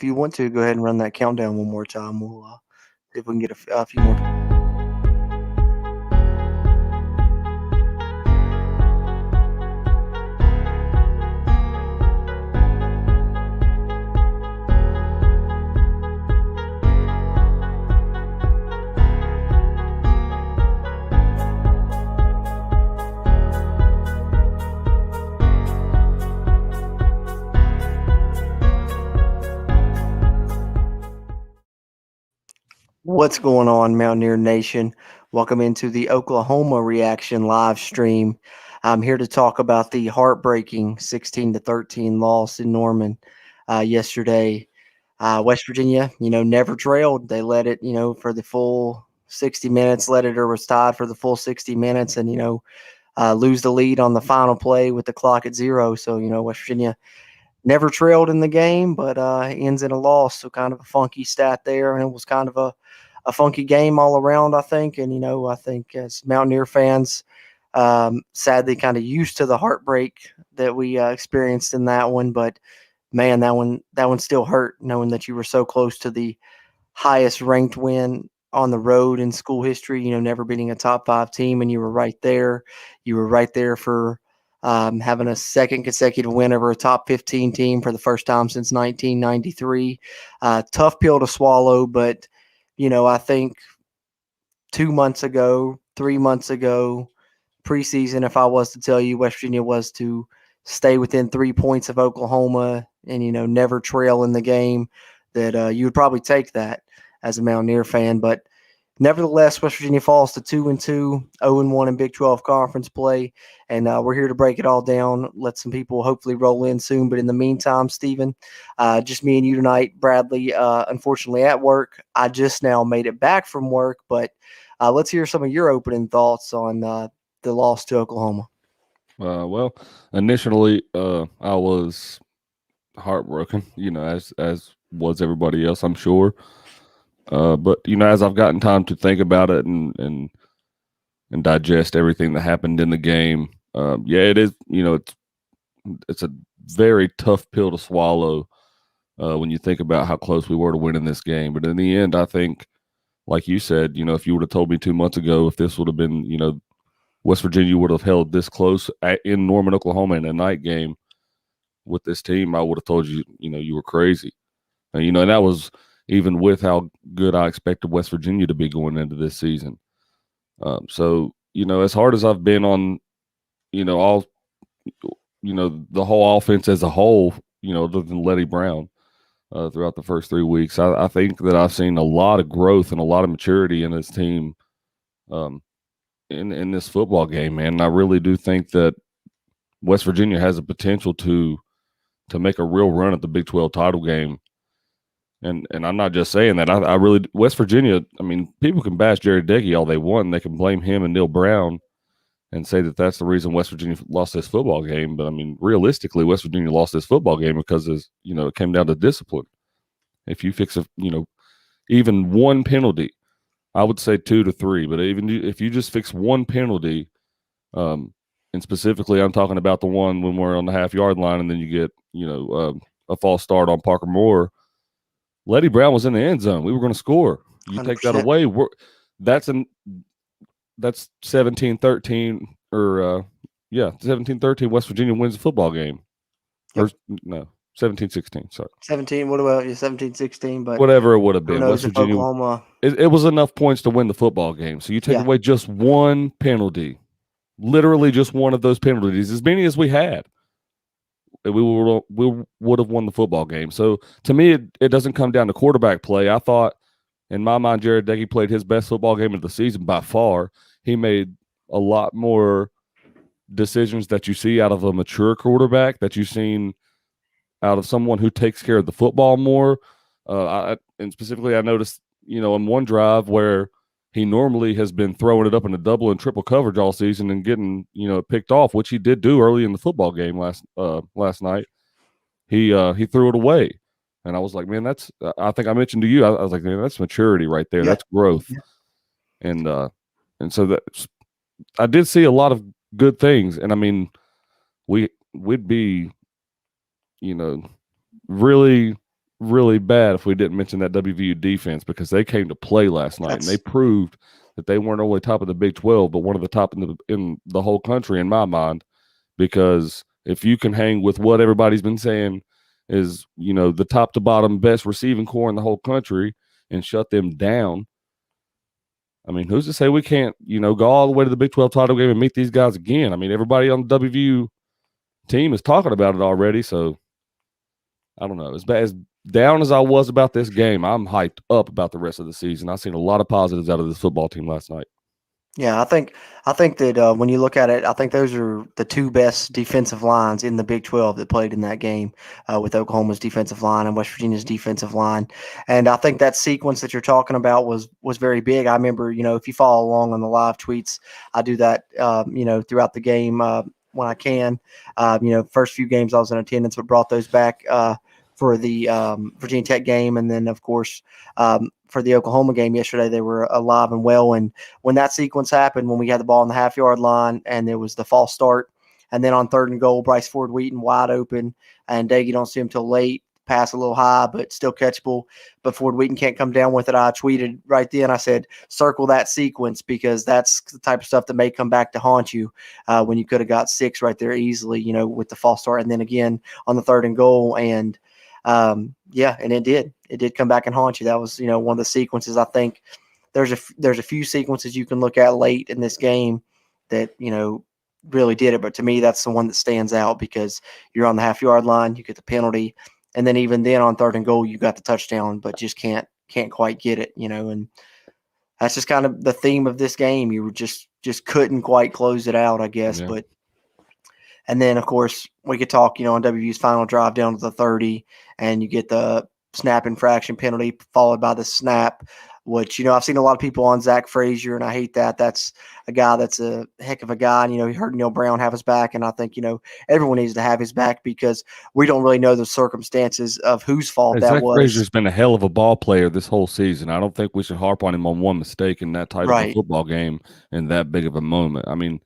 if you want to, go ahead and run that countdown one more time. We'll see if we can get a few more. What's going on, Mountaineer Nation? Welcome into the Oklahoma Reaction live stream. I'm here to talk about the heartbreaking 16-13 loss in Norman yesterday. West Virginia, never trailed. They let it, for the full 60 minutes, let it or was tied for the full 60 minutes and, lose the lead on the final play with the clock at 0. So, West Virginia never trailed in the game, but ends in a loss. So kind of a funky stat there. And it was kind of a funky game all around, I think. And, I think as Mountaineer fans, sadly kind of used to the heartbreak that we experienced in that one. But, man, that one still hurt, knowing that you were so close to the highest ranked win on the road in school history, never beating a top 5 team. And you were right there. You were right there for having a second consecutive win over a top 15 team for the first time since 1993. Tough pill to swallow, but, I think 2 months ago, 3 months ago, preseason, if I was to tell you West Virginia was to stay within 3 points of Oklahoma and, never trail in the game, that you would probably take that as a Mountaineer fan. But nevertheless, West Virginia falls to 2-2, 0-1 in Big 12 conference play, and we're here to break it all down. Let some people hopefully roll in soon. But in the meantime, Stephen, just me and you tonight. Bradley, unfortunately at work. I just now made it back from work, but let's hear some of your opening thoughts on the loss to Oklahoma. Well, initially, I was heartbroken, as was everybody else, I'm sure. But as I've gotten time to think about it and digest everything that happened in the game, it is. It's a very tough pill to swallow when you think about how close we were to winning this game. But in the end, I think, like you said, if you would have told me 2 months ago if this would have been, West Virginia would have held this close in Norman, Oklahoma, in a night game with this team, I would have told you, you were crazy. And that was even with how good I expected West Virginia to be going into this season. So, as hard as I've been on, all, the whole offense as a whole, other than Letty Brown throughout the first 3 weeks, I think that I've seen a lot of growth and a lot of maturity in this team in this football game, man. And I really do think that West Virginia has the potential to make a real run at the Big 12 title game. And I'm not just saying that. I really – West Virginia, I mean, people can bash Jared Deggy all they want, and they can blame him and Neil Brown and say that that's the reason West Virginia lost this football game. But, I mean, realistically, West Virginia lost this football game because, it came down to discipline. If you fix even one penalty, I would say 2 to 3. But even if you just fix one penalty, and specifically I'm talking about the one when we're on the half-yard line and then you get, a false start on Parker Moore, Letty Brown was in the end zone. We were going to score. You 100%. Take that away. That's 17-13 or 17-13. West Virginia wins the football game. Yep. Or no, 17-16. Sorry. 17. What about 17-16? But whatever it would have been. West Virginia. Oklahoma. It was enough points to win the football game. So you take away just one penalty, literally just one of those penalties, as many as we had. We would have won the football game. So, to me, it doesn't come down to quarterback play. I thought, in my mind, Jared Deggy played his best football game of the season by far. He made a lot more decisions that you see out of a mature quarterback, that you've seen out of someone who takes care of the football more. And specifically, I noticed, on one drive where he normally has been throwing it up in a double and triple coverage all season and getting, picked off, which he did do early in the football game last night. He threw it away. And I was like, man, I think I mentioned to you, I was like, man, that's maturity right there. Yeah. That's growth. Yeah. And so I did see a lot of good things. And I mean, we'd be, really, really bad if we didn't mention that WVU defense, because they came to play last night and they proved that they weren't only top of the Big 12, but one of the top in the whole country in my mind. Because if you can hang with what everybody's been saying is, the top to bottom best receiving core in the whole country and shut them down, I mean, who's to say we can't, go all the way to the Big 12 title game and meet these guys again? I mean, everybody on the WVU team is talking about it already, so I don't know. As down as I was about this game, I'm hyped up about the rest of the season. I've seen a lot of positives out of this football team last night. Yeah, I think that when you look at it, I think those are the two best defensive lines in the Big 12 that played in that game, with Oklahoma's defensive line and West Virginia's defensive line. And I think that sequence that you're talking about was very big. I remember, if you follow along on the live tweets, I do that, throughout the game when I can. First few games I was in attendance, but brought those back for the Virginia Tech game, and then of course for the Oklahoma game yesterday, they were alive and well. And when that sequence happened, when we had the ball on the half-yard line and there was the false start, and then on 3rd and goal, Bryce Ford Wheaton wide open, and Daggy don't see him till late, pass a little high, but still catchable. But Ford Wheaton can't come down with it. I tweeted right then, I said, circle that sequence, because that's the type of stuff that may come back to haunt you when you could have got 6 right there easily, with the false start. And then again on the 3rd and goal, and and it did come back and haunt you. That was, one of the sequences. I think there's a few sequences you can look at late in this game that, really did it. But to me, that's the one that stands out, because you're on the half-yard line, you get the penalty, and then even then on 3rd and goal, you got the touchdown, but just can't quite get it, and that's just kind of the theme of this game. You were just couldn't quite close it out, I guess. Yeah. But and then, of course, we could talk, on WVU's final drive down to the 30, and you get the snap infraction penalty followed by the snap, which, I've seen a lot of people on Zach Frazer, and I hate that. That's a guy that's a heck of a guy. And, he heard Neil Brown have his back, and I think, everyone needs to have his back, because we don't really know the circumstances of whose fault that Zach was. Frazier's been a hell of a ball player this whole season. I don't think we should harp on him on one mistake in that type of a football game in that big of a moment. I mean,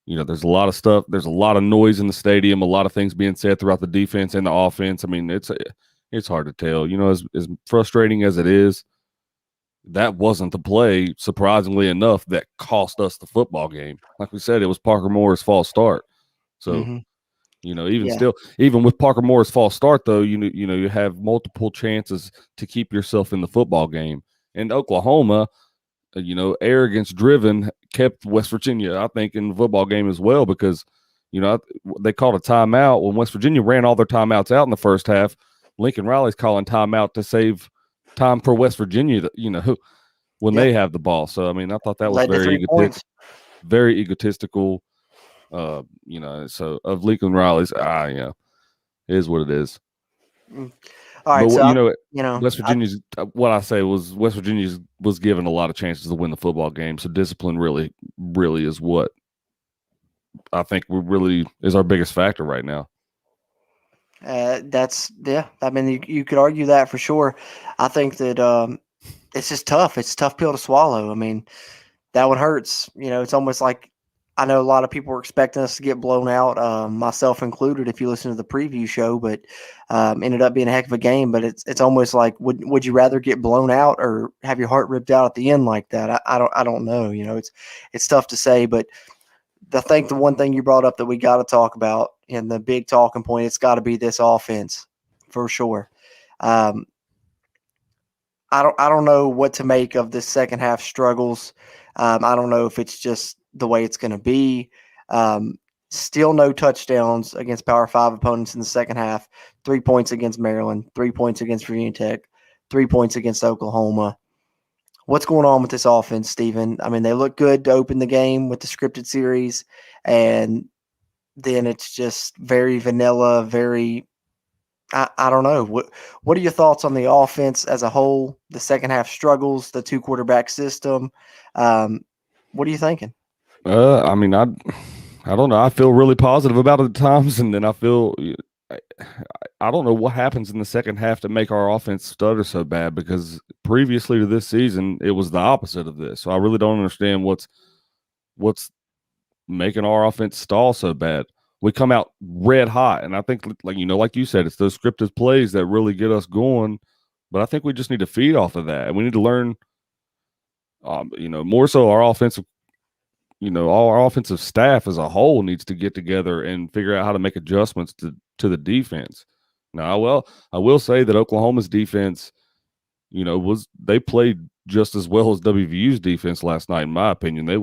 there's a lot of stuff. There's a lot of noise in the stadium, a lot of things being said throughout the defense and the offense. I mean, it's hard to tell. As frustrating as it is, that wasn't the play, surprisingly enough, that cost us the football game. Like we said, it was Parker Moore's false start. So, even with Parker Moore's false start, though, you have multiple chances to keep yourself in the football game. And Oklahoma, arrogance driven, kept West Virginia, I think, in the football game as well, because, they called a timeout when West Virginia ran all their timeouts out in the first half. Lincoln Riley's calling timeout to save time for West Virginia, when they have the ball. So, I mean, I thought that was very egotistical, so of Lincoln Riley's, it is what it is. All right, but West Virginia's what I say was West Virginia was given a lot of chances to win the football game. So discipline really is what I think really is our biggest factor right now. I mean, you could argue that for sure. I think that it's just tough. It's a tough pill to swallow. I mean, that one hurts. It's almost like, I know a lot of people were expecting us to get blown out, myself included, if you listen to the preview show, but ended up being a heck of a game. But it's almost like, would you rather get blown out or have your heart ripped out at the end like that? I don't know. It's tough to say. But I think the one thing you brought up that we got to talk about, and the big talking point, it's got to be this offense for sure. I don't know what to make of this second half struggles. I don't know if it's just the way it's going to be. Still no touchdowns against Power 5 opponents in the second half. 3 points against Maryland, 3 points against Virginia Tech, 3 points against Oklahoma. What's going on with this offense, Stephen? I mean, they look good to open the game with the scripted series, and then it's just very vanilla, very I don't know. What are your thoughts on the offense as a whole, the second half struggles, the 2-quarterback system? What are you thinking? I mean, I don't know. I feel really positive about it at times, and then I feel I don't know what happens in the second half to make our offense stutter so bad, because previously to this season, it was the opposite of this. So I really don't understand what's making our offense stall so bad. we come out red hot. And I think, like like you said, it's those scripted plays that really get us going. But I think we just need to feed off of that, and we need to learn, more so our offensive. All our offensive staff as a whole needs to get together and figure out how to make adjustments to the defense. Now, I will say that Oklahoma's defense, they played just as well as WVU's defense last night. In my opinion, they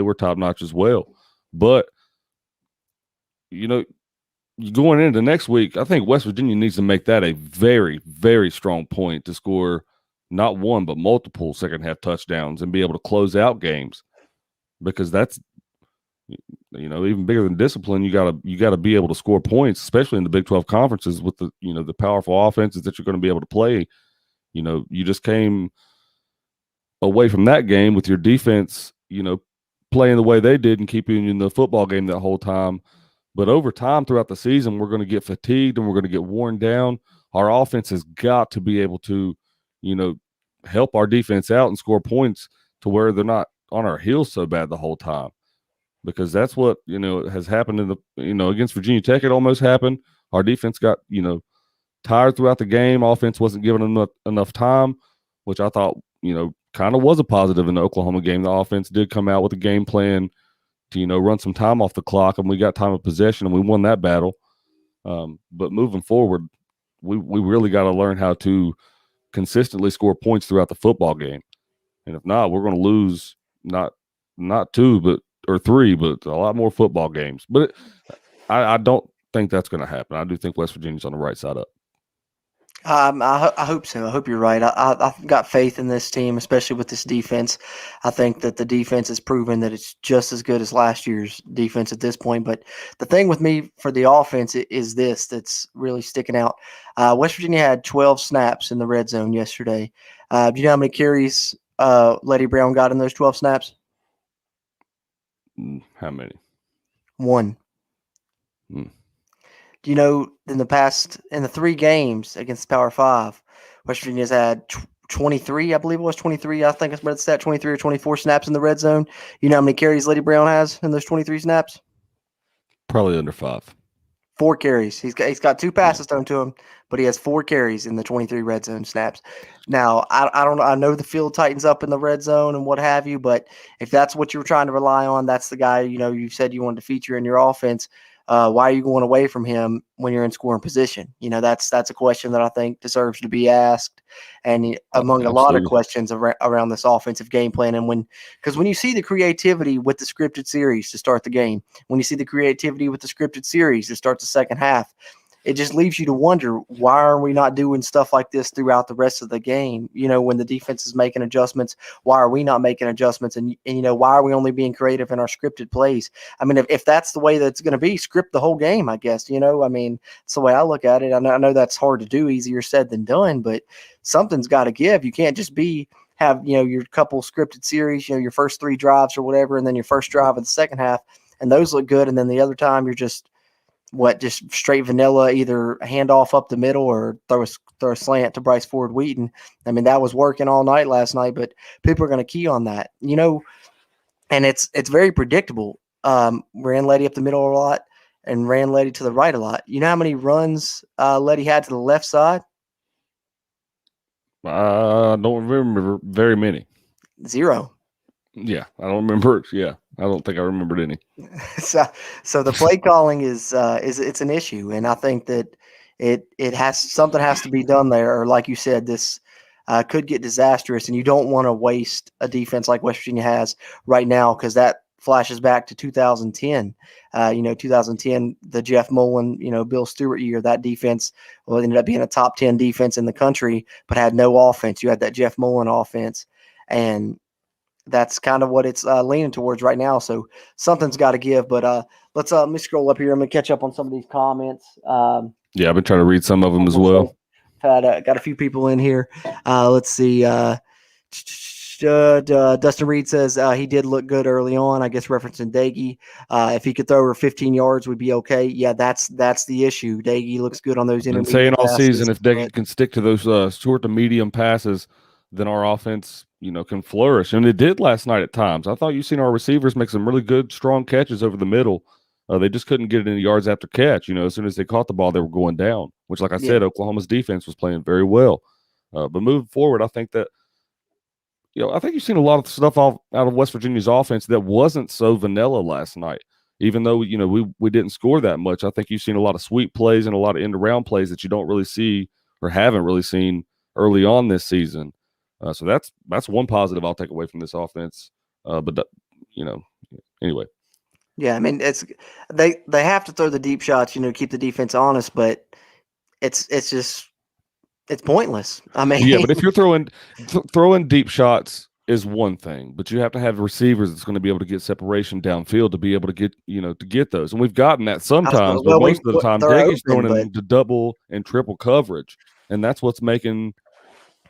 were top notch as well. But going into next week, I think West Virginia needs to make that a very, very strong point to score not one but multiple second half touchdowns and be able to close out games, because that's even bigger than discipline. You gotta be able to score points, especially in the Big 12 conferences with the the powerful offenses that you're going to be able to play. You just came away from that game with your defense, playing the way they did and keeping you in the football game that whole time. But over time throughout the season, we're going to get fatigued and we're going to get worn down. Our offense has got to be able to, help our defense out and score points to where they're not on our heels so bad the whole time. Because that's what, has happened in the, against Virginia Tech. It almost happened. Our defense got, tired throughout the game. Offense wasn't given enough time, which I thought, kind of was a positive in the Oklahoma game. The offense did come out with a game plan to, run some time off the clock, and we got time of possession and we won that battle. But moving forward, we really got to learn how to consistently score points throughout the football game. And if not, we're going to lose not two, but or three, but a lot more football games. But I don't think that's going to happen. I do think West Virginia's on the right side up. I hope so. I hope you're right. I've got faith in this team, especially with this defense. I think that the defense has proven that it's just as good as last year's defense at this point. But the thing with me for the offense is this that's really sticking out. West Virginia had 12 snaps in the red zone yesterday. Do you know how many carries Letty Brown got in those 12 snaps? How many? 1. Do you know in the 3 games against Power 5, West Virginia's had 23, I believe it was 23. I think it's what it's at, 23 or 24 snaps in the red zone. You know how many carries Letty Brown has in those 23 snaps? Probably under 5. 4 carries. He's got 2 passes thrown to him, but he has 4 carries in the 23 red zone snaps. Now, I don't know. I know the field tightens up in the red zone and what have you, but if that's what you were trying to rely on, that's the guy, you said you wanted to feature in your offense. Why are you going away from him when you're in scoring position? That's a question that I think deserves to be asked, and among a lot of questions around this offensive game plan. And because when you see the creativity with the scripted series to start the game, when you see the creativity with the scripted series to start the second half, it just leaves you to wonder, why are we not doing stuff like this throughout the rest of the game? When the defense is making adjustments, why are we not making adjustments? And why are we only being creative in our scripted plays? I mean, if that's the way that's going to be, script the whole game, I guess. I mean, it's the way I look at it. I know that's hard to do, easier said than done, but something's got to give. You can't just have your couple scripted series, your first 3 drives or whatever, and then your first drive of the second half, and those look good, and then the other time you're just straight vanilla, either handoff up the middle or throw a slant to Bryce Ford Wheaton. I mean, that was working all night last night, but people are going to key on that, and it's very predictable. Ran Letty up the middle a lot and ran Letty to the right a lot. You know how many runs Letty had to the left side? I don't remember very many. 0. Yeah, I don't remember. Yeah, I don't think I remembered any. So the play calling is it's an issue, and I think that something has to be done there. Or like you said, this could get disastrous, and you don't want to waste a defense like West Virginia has right now, because that flashes back to 2010. 2010, the Jeff Mullen, Bill Stewart year. That defense ended up being a top 10 defense in the country, but had no offense. You had that Jeff Mullen offense, and that's kind of what it's leaning towards right now. So something's got to give. But let me scroll up here. I'm going to catch up on some of these comments. Yeah, I've been trying to read some of them as well. Got a few people in here. Let's see. Dustin Reed says he did look good early on, I guess referencing Daggy. If he could throw over 15 yards, we'd be okay. Yeah, that's the issue. Daggy looks good on those intermediate saying all passes, season, if Daggy can stick to those short to medium passes, then our offense, can flourish. And it did last night at times. I thought you seen our receivers make some really good, strong catches over the middle. They just couldn't get it in yards after catch. As soon as they caught the ball, they were going down, which, like I Yeah. said, Oklahoma's defense was playing very well. But moving forward, I think that, I think you've seen a lot of stuff out of West Virginia's offense that wasn't so vanilla last night. Even though, we didn't score that much, I think you've seen a lot of sweep plays and a lot of end-around plays that you don't really see or haven't really seen early on this season. So that's one positive I'll take away from this offense. But anyway. Yeah, I mean they have to throw the deep shots, keep the defense honest, but it's just it's pointless. I mean, Yeah, but if you're throwing deep shots is one thing, but you have to have receivers that's going to be able to get separation downfield to be able to get those. And we've gotten that sometimes, but most of the time they're Deggy's open, throwing but into double and triple coverage, and that's what's making.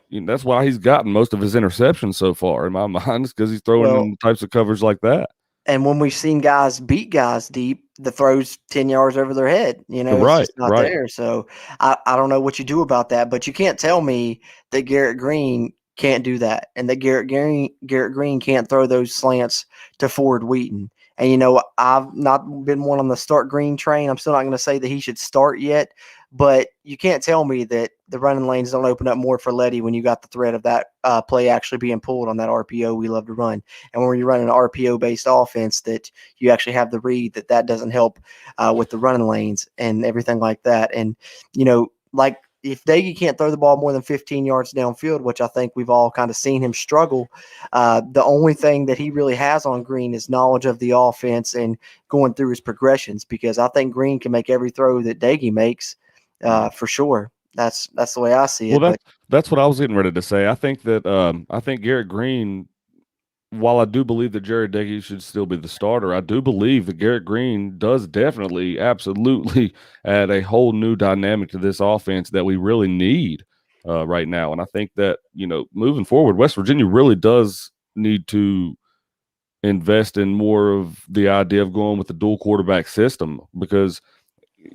That's why he's gotten most of his interceptions so far, in my mind, is because he's throwing in types of coverage like that. And when we've seen guys beat guys deep, the throw's 10 yards over their head. It's just not there. So I don't know what you do about that, but you can't tell me that Garrett Green can't do that and that Garrett Green can't throw those slants to Ford Wheaton. And, I've not been one on the start Green train. I'm still not going to say that he should start yet, but you can't tell me that the running lanes don't open up more for Letty when you got the threat of that play actually being pulled on that RPO we love to run. And when you're running an RPO-based offense, that you actually have the read, that doesn't help with the running lanes and everything like that. And, like if Daggy can't throw the ball more than 15 yards downfield, which I think we've all kind of seen him struggle, the only thing that he really has on Green is knowledge of the offense and going through his progressions, because I think Green can make every throw that Daggy makes for sure. That's the way I see it. Well, that's what I was getting ready to say. I think that I think Garrett Green, while I do believe that Jared Deggy should still be the starter, I do believe that Garrett Green does definitely, absolutely add a whole new dynamic to this offense that we really need right now. And I think that, moving forward, West Virginia really does need to invest in more of the idea of going with the dual quarterback system, because,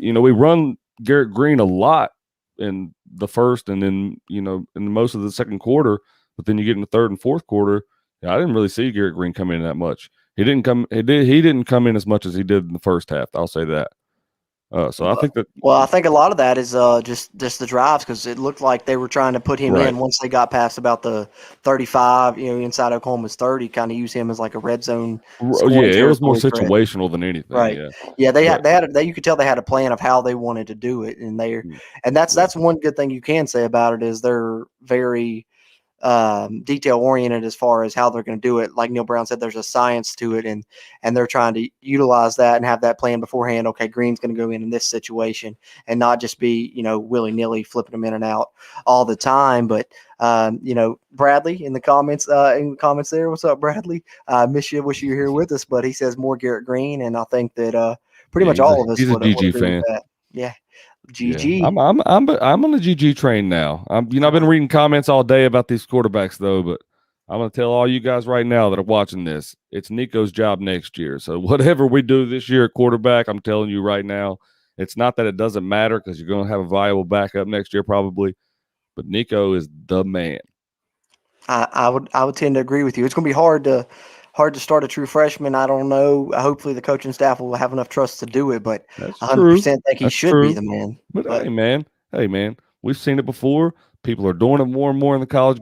we run Garrett Green a lot in the first and then, in most of the second quarter, but then you get in the third and fourth quarter. I didn't really see Garrett Green come in that much. He didn't come in as much as he did in the first half. I'll say that. So I think that. Well, I think a lot of that is just the drives, because it looked like they were trying to put him in once they got past about the 35, inside Oklahoma's 30, kind of use him as like a red zone. Yeah, it was more situational than anything. Right. Yeah, they you could tell they had a plan of how they wanted to do it, and that's one good thing you can say about it is they're very detail oriented as far as how they're going to do it. Like Neil Brown said, there's a science to it, and they're trying to utilize that and have that plan beforehand. Okay, Green's going to go in this situation, and not just be willy nilly flipping them in and out all the time. But Bradley in the comments there. What's up, Bradley? Miss you. Wish you were here with us, but he says more Garrett Green, and I think that pretty much all of us he's would a GG agree fan. with that. Yeah. GG. Yeah. I'm on the GG train now. I've been reading comments all day about these quarterbacks though, but I'm going to tell all you guys right now that are watching this, it's Nico's job next year. So whatever we do this year at quarterback, I'm telling you right now, it's not that it doesn't matter, because you're going to have a viable backup next year probably, but Nico is the man. I would tend to agree with you. It's going to be hard to start a true freshman. I don't know. Hopefully the coaching staff will have enough trust to do it, but 100% think he should be the man. But hey man, we've seen it before. People are doing it more and more in the college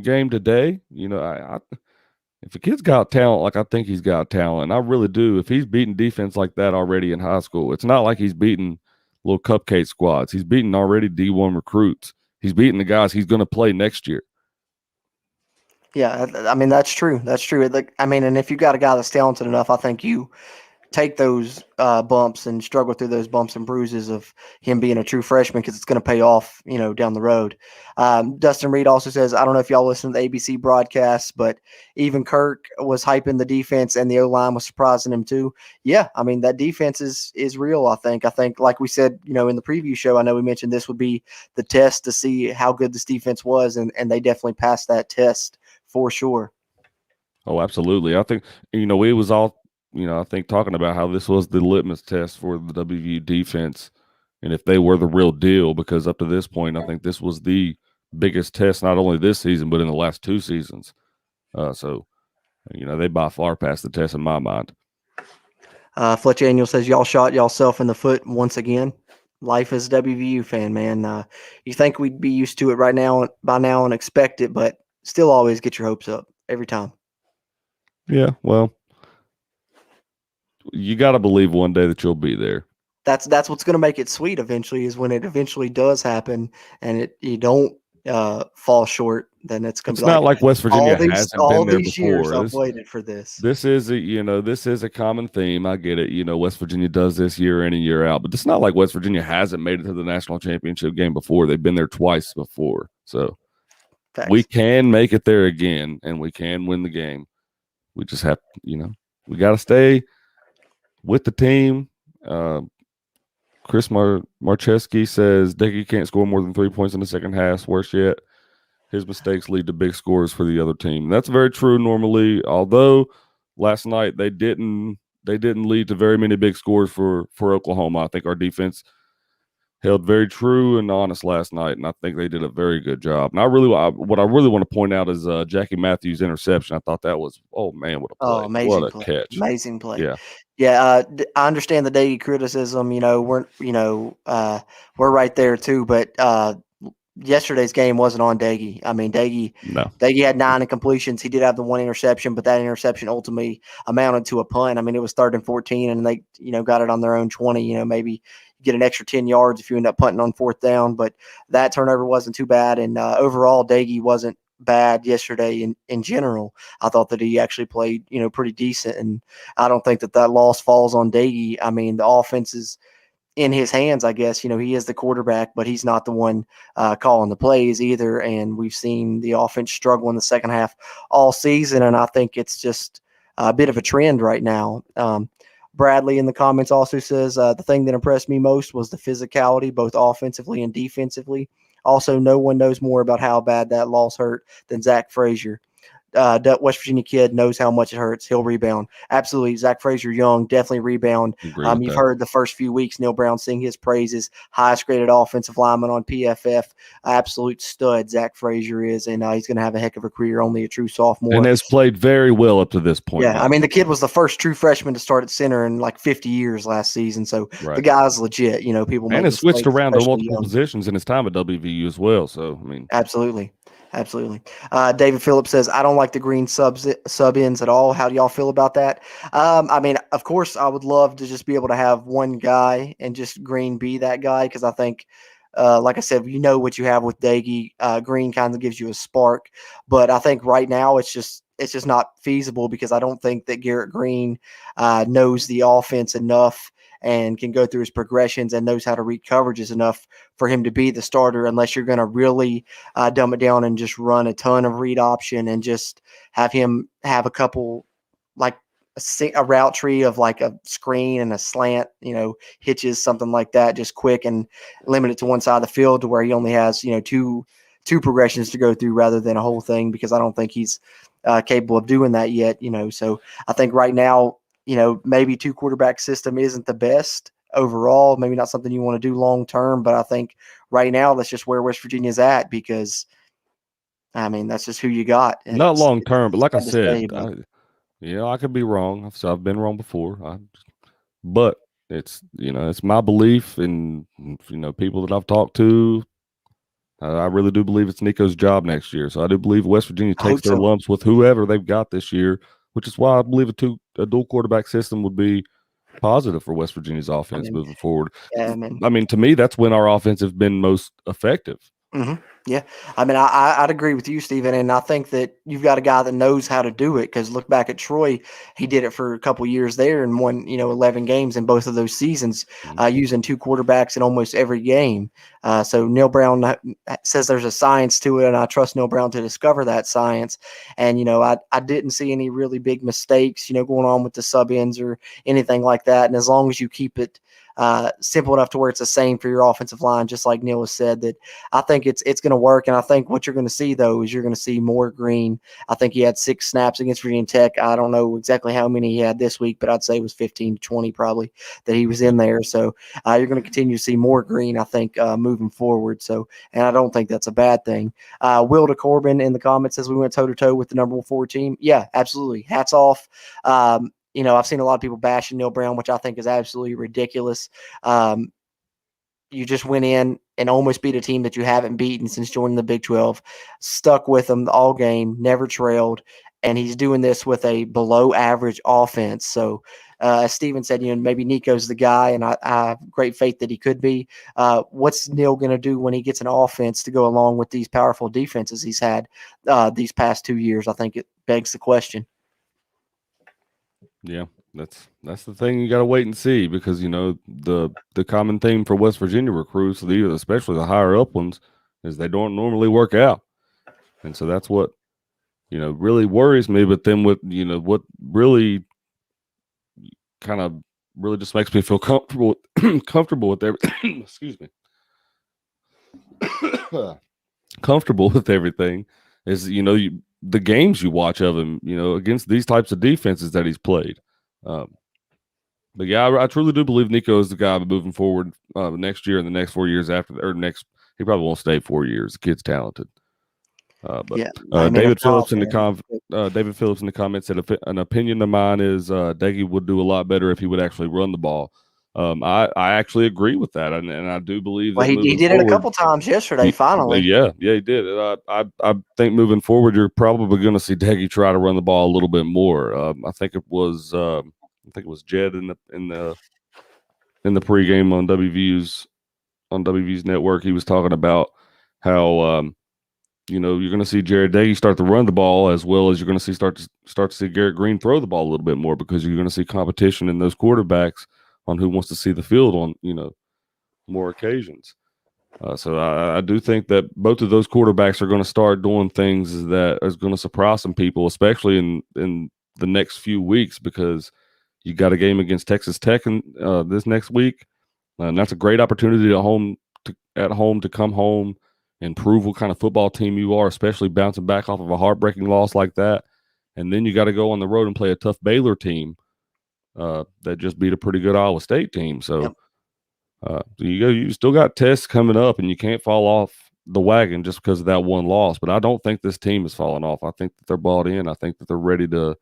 game today. If a kid's got talent, like I think he's got talent, I really do. If he's beating defense like that already in high school, it's not like he's beating little cupcake squads. He's beating already D1 recruits. He's beating the guys he's going to play next year. Yeah, I mean, that's true. That's true. And if you got a guy that's talented enough, I think you take those bumps and struggle through those bumps and bruises of him being a true freshman, because it's going to pay off, down the road. Dustin Reed also says, I don't know if y'all listen to the ABC broadcasts, but even Kirk was hyping the defense and the O-line was surprising him too. Yeah, I mean, that defense is real, I think. I think, like we said, in the preview show, I know we mentioned this would be the test to see how good this defense was, and they definitely passed that test for sure. Oh, absolutely. I think, we was all, I think talking about how this was the litmus test for the WVU defense, and if they were the real deal, because up to this point, I think this was the biggest test, not only this season, but in the last two seasons. So, they by far passed the test in my mind. Fletch Daniel says, y'all shot y'allself in the foot once again. Life as a WVU fan, man. You think we'd be used to it by now and expect it, but still always get your hopes up every time. Yeah, well, you got to believe one day that you'll be there. That's what's going to make it sweet eventually, is when it eventually does happen and you don't fall short. Then it's going to It's be not like like West Virginia hasn't all been there these years before. I've waited for this. This is a common theme. I get it. West Virginia does this year in and year out, but it's not like West Virginia hasn't made it to the national championship game before. They've been there twice before. So we Facts. can make it there again and we can win the game. We just have, we got to stay with the team. Chris Marcheski says Dickey can't score more than 3 points in the second half. Worse yet, his mistakes lead to big scores for the other team. That's very true normally, although last night they didn't lead to very many big scores for Oklahoma. I think our defense held very true and honest last night, and I think they did a very good job. And what I really want to point out is Jackie Matthews' interception. I thought that was, oh man, what a play. Oh, What amazing a play. catch. Amazing play. Yeah. Yeah, I understand the daily criticism. We're right there too. But yesterday's game wasn't on Daggy. I mean, No. Daggy had 9 incompletions. He did have the 1 interception, but that interception ultimately amounted to a punt. I mean, it was 3rd and 14, and they got it on their own 20. Maybe get an extra 10 yards if you end up punting on 4th down. But that turnover wasn't too bad, and overall, Daggy wasn't bad yesterday in general. I thought that he actually played pretty decent, and I don't think that loss falls on Daggy. I mean, the offense is in his hands, I guess. He is the quarterback, but he's not the one calling the plays either. And we've seen the offense struggle in the second half all season, and I think it's just a bit of a trend right now. Bradley in the comments also says the thing that impressed me most was the physicality, both offensively and defensively. Also, no one knows more about how bad that loss hurt than Zach Frazer. West Virginia kid knows how much it hurts. He'll rebound. Absolutely. Zach Frazer Young, definitely rebound. You've heard the first few weeks Neil Brown sing his praises. Highest graded offensive lineman on PFF. Absolute stud, Zach Frazer is, and he's going to have a heck of a career, only a true sophomore. And has played very well up to this point. Yeah, I mean, the kid was the first true freshman to start at center in like 50 years last season, so right. The guy's legit. People and has switched around to multiple positions in his time at WVU as well. So, I mean. Absolutely. David Phillips says, I don't like the Green sub-ins at all. How do y'all feel about that? I mean, of course, I would love to just be able to have one guy and just Green be that guy, because I think, like I said, what you have with Daggy. Green kind of gives you a spark. But I think right now it's just not feasible, because I don't think that Garrett Green knows the offense enough and can go through his progressions and knows how to read coverages enough for him to be the starter, unless you're going to really dumb it down and just run a ton of read option and just have him have a couple, like a route tree of like a screen and a slant, hitches, something like that, just quick and limit it to one side of the field to where he only has, two progressions to go through rather than a whole thing, because I don't think he's capable of doing that yet, So I think right now, maybe 2 quarterback system isn't the best overall, maybe not something you want to do long term, but I think right now that's just where West Virginia's at, because I mean, that's just who you got. Not long term, but like I said, say, I could be wrong. I've been wrong before. But it's it's my belief, and people that I've talked to. I really do believe it's Nico's job next year. So I do believe West Virginia takes their lumps with whoever they've got this year, which is why I believe a dual quarterback system would be positive for West Virginia's offense moving forward. Yeah, I mean, to me, that's when our offense has been most effective. Mm-hmm. Yeah. I mean, I'd agree with you, Stephen. And I think that you've got a guy that knows how to do it, because look back at Troy. He did it for a couple years there and won, 11 games in both of those seasons, using 2 quarterbacks in almost every game. So Neil Brown says there's a science to it, and I trust Neil Brown to discover that science. And, I didn't see any really big mistakes, going on with the sub-ins or anything like that. And as long as you keep it simple enough to where it's the same for your offensive line, just like Neil has said, that I think it's going to work. And I think what you're going to see, though, is you're going to see more Green. I think he had 6 snaps against Virginia Tech. I don't know exactly how many he had this week, but I'd say it was 15 to 20 probably that he was in there. So you're going to continue to see more Green, I think, moving forward. So, and I don't think that's a bad thing. Will de Corbin in the comments says we went toe-to-toe with the number 4 team. Yeah, absolutely. Hats off. I've seen a lot of people bashing Neil Brown, which I think is absolutely ridiculous. You just went in and almost beat a team that you haven't beaten since joining the Big 12, stuck with them all game, never trailed, and he's doing this with a below-average offense. So, as Steven said, maybe Nico's the guy, and I have great faith that he could be. What's Neil going to do when he gets an offense to go along with these powerful defenses he's had these past 2 years? I think it begs the question. Yeah, that's the thing you got to wait and see, because the common theme for West Virginia recruits, especially the higher up ones, is they don't normally work out, and so that's what really worries me. But then what really kind of really just makes me feel comfortable with everything. Excuse me. Comfortable with everything is the games you watch of him against these types of defenses that he's played. But yeah, I truly do believe Nico is the guy moving forward next year and the next 4 years after, or next. He probably won't stay 4 years. The kid's talented. David Phillips in the comments said an opinion of mine is Deggy would do a lot better if he would actually run the ball. I actually agree with that, and I do believe that he did it a couple times yesterday. Finally, yeah, he did. I think moving forward, you're probably going to see Deggy try to run the ball a little bit more. I think it was Jed in the pregame on WVU's network. He was talking about how you're going to see Jared Dagey start to run the ball, as well as you're going to see start to see Garrett Green throw the ball a little bit more, because you're going to see competition in those quarterbacks on who wants to see the field on more occasions. So I do think that both of those quarterbacks are going to start doing things that is going to surprise some people, especially in the next few weeks, because you got a game against Texas Tech in, this next week, and that's a great opportunity at home to come home and prove what kind of football team you are, especially bouncing back off of a heartbreaking loss like that. And then you got to go on the road and play a tough Baylor team that just beat a pretty good Iowa State team. So, yep. You still got tests coming up, and you can't fall off the wagon just because of that one loss. But I don't think this team is falling off. I think that they're bought in. I think that they're ready to,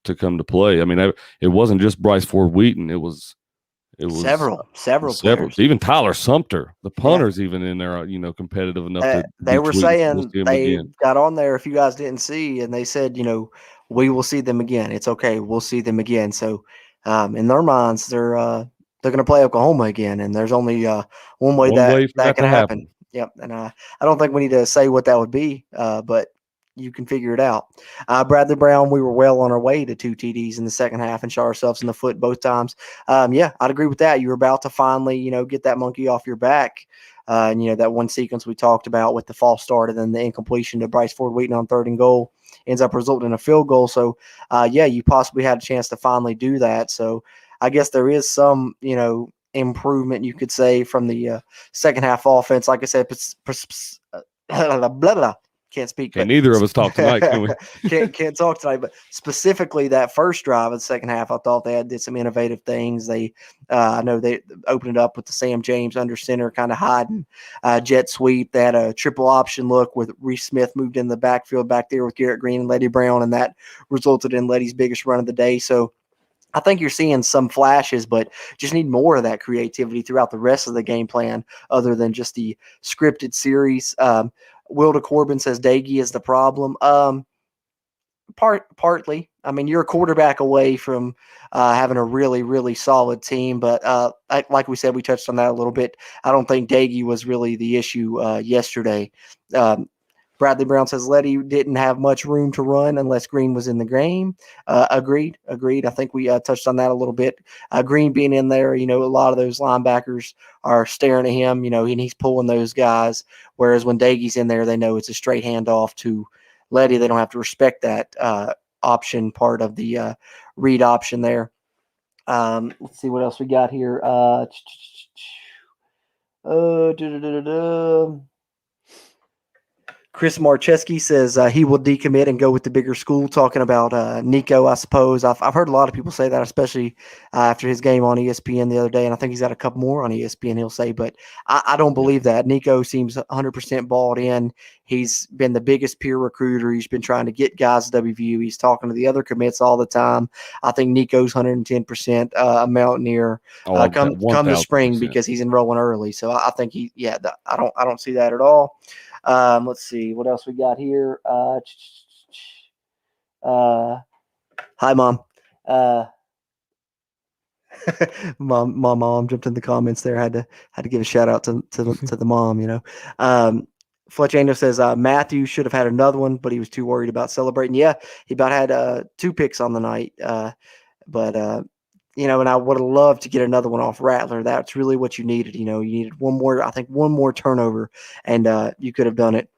to come to play. I mean, it wasn't just Bryce Ford Wheaton. It was several players. Even Tyler Sumter, the punter's even in there, competitive enough to. They were saying they again. got on there, if you guys didn't see, and they said, we will see them again. It's okay. We'll see them again. So, in their minds, they're going to play Oklahoma again, and there's only one way that can happen. Yep, and I don't think we need to say what that would be, but you can figure it out. Bradley Brown, we were well on our way to 2 TDs in the second half and shot ourselves in the foot both times. Yeah, I'd agree with that. You were about to finally, get that monkey off your back. And, that one sequence we talked about with the false start and then the incompletion to Bryce Ford Wheaton on 3rd and goal ends up resulting in a field goal. So, yeah, you possibly had a chance to finally do that. So I guess there is some, improvement, you could say, from the second half offense. Like I said, blah, blah, blah. Can't speak. Can neither of us talk tonight, can we? can't talk tonight. But specifically that first drive of the second half, I thought they did some innovative things. They, I know they opened it up with the Sam James under center, kind of hiding jet sweep. They had a triple option look with Reese Smith moved in the backfield back there with Garrett Green and Letty Brown, and that resulted in Letty's biggest run of the day. So I think you're seeing some flashes, but just need more of that creativity throughout the rest of the game plan, other than just the scripted series. Will de Corbin says Dagey is the problem. Partly. I mean, you're a quarterback away from having a really, really solid team. But like we said, we touched on that a little bit. I don't think Dagey was really the issue yesterday. Bradley Brown says Letty didn't have much room to run unless Green was in the game. Agreed. I think we touched on that a little bit. Green being in there, a lot of those linebackers are staring at him, and he's pulling those guys. Whereas when Dagey's in there, they know it's a straight handoff to Letty. They don't have to respect that option part of the read option there. Let's see what else we got here. Chris Marcheski says he will decommit and go with the bigger school, talking about Nico, I suppose. I've heard a lot of people say that, especially after his game on ESPN the other day, and I think he's got a couple more on ESPN, he'll say, but I don't Yeah. believe that. Nico seems 100% balled in. He's been the biggest peer recruiter. He's been trying to get guys to WVU. He's talking to the other commits all the time. I think Nico's 110% a Mountaineer Oh, come the spring 1,000%. because he's enrolling early. So I think I don't see that at all. Let's see what else we got here. Hi, Mom. Uh, my mom jumped in the comments there. Had to give a shout out to the mom. Fletch Angel says Matthew should have had another one, but he was too worried about celebrating. Yeah, he about had 2 picks on the night. But and I would have loved to get another one off Rattler. That's really what you needed. You needed one more. I think one more turnover, and you could have done it.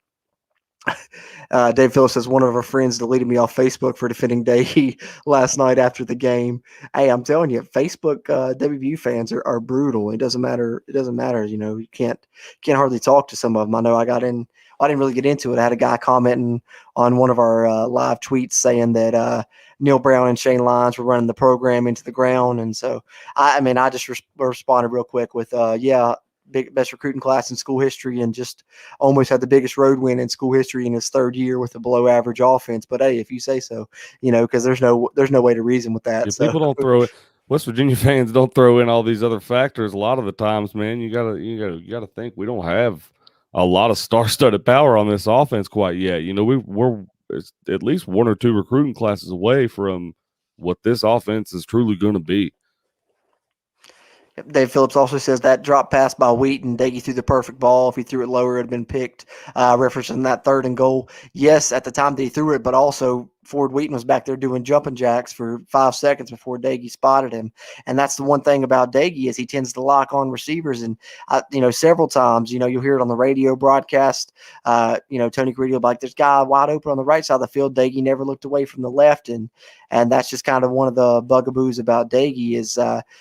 Dave Phillips says one of our friends deleted me off Facebook for defending Day last night after the game. Hey, I'm telling you, Facebook WVU fans are brutal. It doesn't matter. It doesn't matter. You can't hardly talk to some of them. I know I didn't really get into it. I had a guy commenting on one of our live tweets saying that Neil Brown and Shane Lyons were running the program into the ground, and so I just responded real quick with best recruiting class in school history, and just almost had the biggest road win in school history in his 3rd year with a below average offense. But hey, if you say so, because there's no way to reason with that. Yeah, So people don't throw it. West Virginia fans don't throw in all these other factors. A lot of the times, man, you gotta think we don't have a lot of star-studded power on this offense quite yet. We're at least 1 or 2 recruiting classes away from what this offense is truly going to be. Dave Phillips also says that drop pass by Wheaton, Daggy threw the perfect ball. If he threw it lower, it would have been picked, referencing that 3rd and goal. Yes, at the time that he threw it, but also Ford Wheaton was back there doing jumping jacks for 5 seconds before Daggy spotted him. And that's the one thing about Daggy is he tends to lock on receivers. And, several times, you'll hear it on the radio broadcast. Tony Carrillo, like, there's a guy wide open on the right side of the field. Daggy never looked away from the left. And that's just kind of one of the bugaboos about Daggy is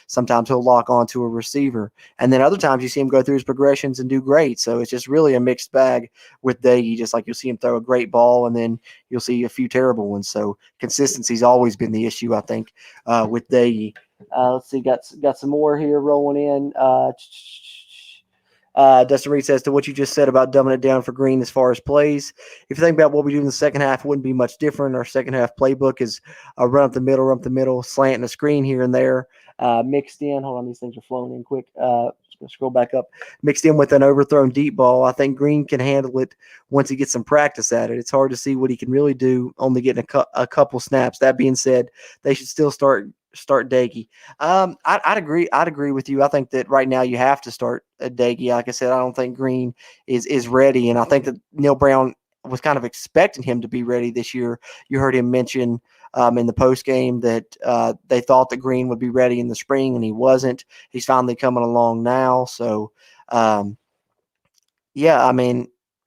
sometimes he'll lock on to a receiver. And then other times you see him go through his progressions and do great. So it's just really a mixed bag with Daggy, just like you'll see him throw a great ball and then you'll see a few terrible ones. So consistency's always been the issue, I think, with Daggy. Let's see, got some more here rolling in. Dustin Reed says, to what you just said about dumbing it down for Green as far as plays, if you think about what we do in the second half, it wouldn't be much different. Our second half playbook is a run up the middle, slant and a screen here and there, mixed in. Hold on, these things are flowing in quick. Scroll back up. Mixed in with an overthrown deep ball. I think Green can handle it once he gets some practice at it. It's hard to see what he can really do, only getting a couple snaps. That being said, they should still start Daggy. I'd agree. I'd agree with you. I think that right now you have to start Daggy. Like I said, I don't think Green is ready, and I think that Neil Brown was kind of expecting him to be ready this year. You heard him mention in the post game that they thought that Green would be ready in the spring, and he wasn't. He's finally coming along now. So,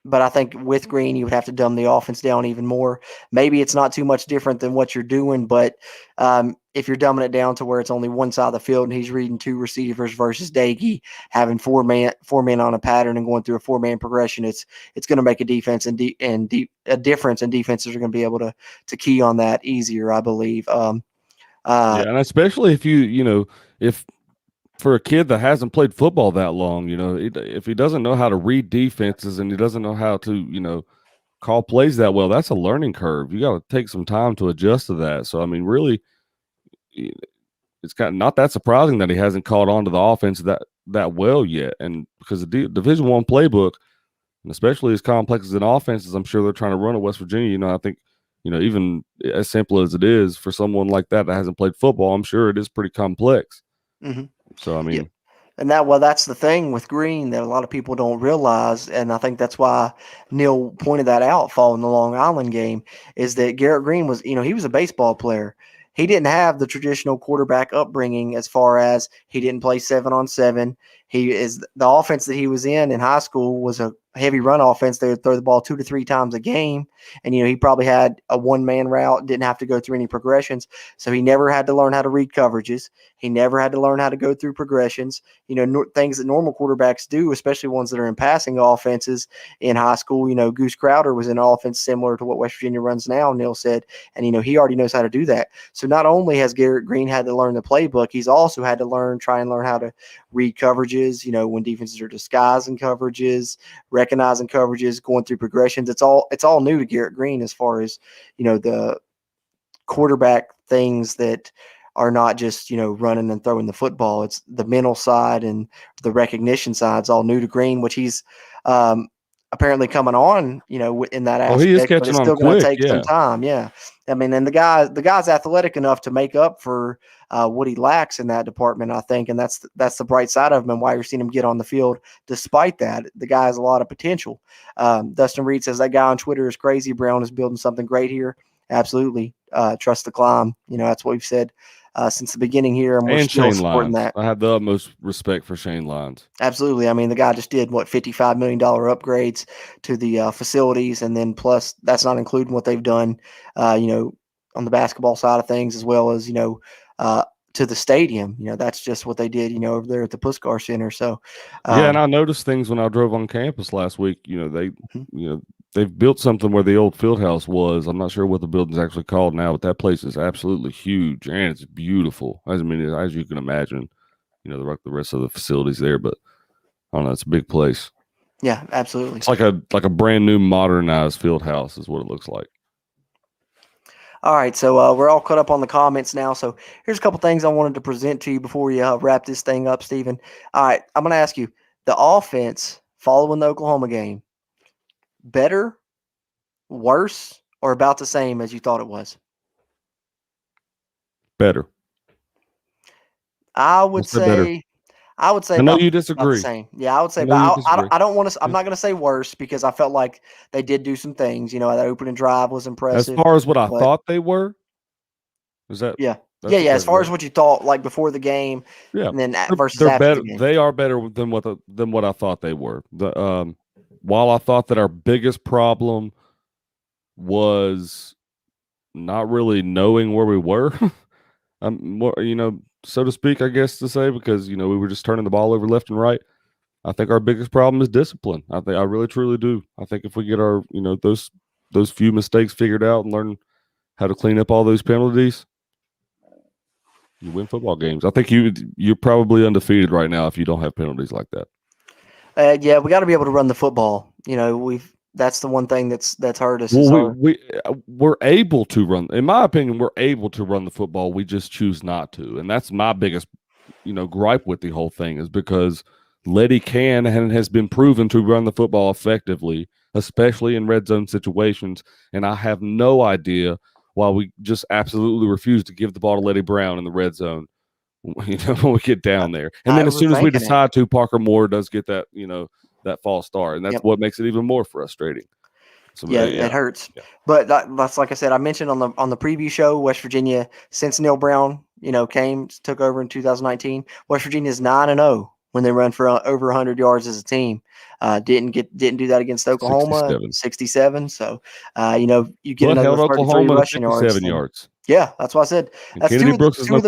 but I think with Green, you would have to dumb the offense down even more. Maybe it's not too much different than what you're doing, but if you're dumbing it down to where it's only one side of the field and he's reading 2 receivers versus Daggy having four men on a pattern and going through a 4-man progression, it's going to make a defense a difference, and defenses are going to be able to key on that easier, I believe. Yeah, and especially if for a kid that hasn't played football that long, if he doesn't know how to read defenses and he doesn't know how to, call plays that well, that's a learning curve. You got to take some time to adjust to that. So, I mean, really, it's kind of not that surprising that he hasn't caught on to the offense that well yet. And because the Division I playbook, and especially as complex as an offense as I'm sure they're trying to run at West Virginia, I think, even as simple as it is for someone like that hasn't played football, I'm sure it is pretty complex. Mm-hmm. So, I mean, yeah. And that's the thing with Green that a lot of people don't realize, and I think that's why Neil pointed that out following the Long Island game, is that Garrett Green was, he was a baseball player. He didn't have the traditional quarterback upbringing as far as he didn't play 7-on-7. The offense that he was in high school was a heavy run offense. They would throw the ball 2 to 3 times a game. And, he probably had a one-man route, didn't have to go through any progressions. So he never had to learn how to read coverages. He never had to learn how to go through progressions, things that normal quarterbacks do, especially ones that are in passing offenses in high school. Goose Crowder was in an offense similar to what West Virginia runs now, Neil said, and, he already knows how to do that. So not only has Garrett Green had to learn the playbook, he's also had to try and learn how to read coverages, when defenses are disguising coverages, recognizing coverages, going through progressions. It's all new to Garrett Green as far as, the quarterback things that are not just, running and throwing the football. It's the mental side and the recognition side. It's all new to Green, which he's apparently coming on, in that Oh, he is aspect, but catching it's on still going to quick. take some Yeah. time. Yeah. I mean, and the guy's athletic enough to make up for what he lacks in that department, I think. And that's the bright side of him and why you're seeing him get on the field. Despite that, the guy has a lot of potential. Dustin Reed says that guy on Twitter is crazy. Brown is building something great here. Absolutely. Trust the climb. That's what we've said since the beginning here, and we're And still Shane supporting Lyons. that. I have the utmost respect for Shane Lyons. Absolutely. I mean, the guy just did $55 million upgrades to the facilities, and then plus that's not including what they've done, on the basketball side of things, as well as to the stadium. That's just what they did, over there at the Puskar Center. So, Yeah, and I noticed things when I drove on campus last week. They've built something where the old field house was. I'm not sure what the building's actually called now, but that place is absolutely huge and it's beautiful. As you can imagine, the rest of the facilities there. But I don't know, it's a big place. Yeah, absolutely. It's like a brand new modernized field house is what it looks like. All right, so we're all caught up on the comments now. So here's a couple things I wanted to present to you before we wrap this thing up, Stephen. All right, I'm going to ask you, the offense following the Oklahoma game, better, worse, or about the same as you thought it was? Better. I would say I know you about the disagree. same. Yeah, I would say, I know you disagree. I don't want to. I'm not going to say worse because I felt like they did do some things. That opening drive was As impressive. far as what I but thought they were, is that? yeah, That's yeah, the yeah. As question, far right? as what you thought, like before the game, Yeah, and then versus they're after better. the game. They are better than what I thought they were. While I thought that our biggest problem was not really knowing where we were, so to speak, I guess to say, because we were just turning the ball over left and right. I think our biggest problem is discipline. I really truly do. I think if we get our those few mistakes figured out and learn how to clean up all those penalties, you win football games. I think you're probably undefeated right now if you don't have penalties like that. Yeah, we got to be able to run the football. That's the one thing that's hurt us. Well, we're able to run. In my opinion, we're able to run the football. We just choose not to, and that's my biggest, gripe with the whole thing is because Letty can and has been proven to run the football effectively, especially in red zone situations. And I have no idea why we just absolutely refuse to give the ball to Letty Brown in the red zone. When we get down there, and then as soon as we decide to, Parker Moore does get that, that false start, and that's what makes it even more frustrating. So, it hurts. Yeah. But that's like I said, I mentioned on the preview show, West Virginia, since Neil Brown, took over in 2019, West Virginia is 9-0 when they run for over 100 yards as a team. Didn't do that against Oklahoma, 67. So, you get another 33 rushing yards. Yeah, that's why I said that's two of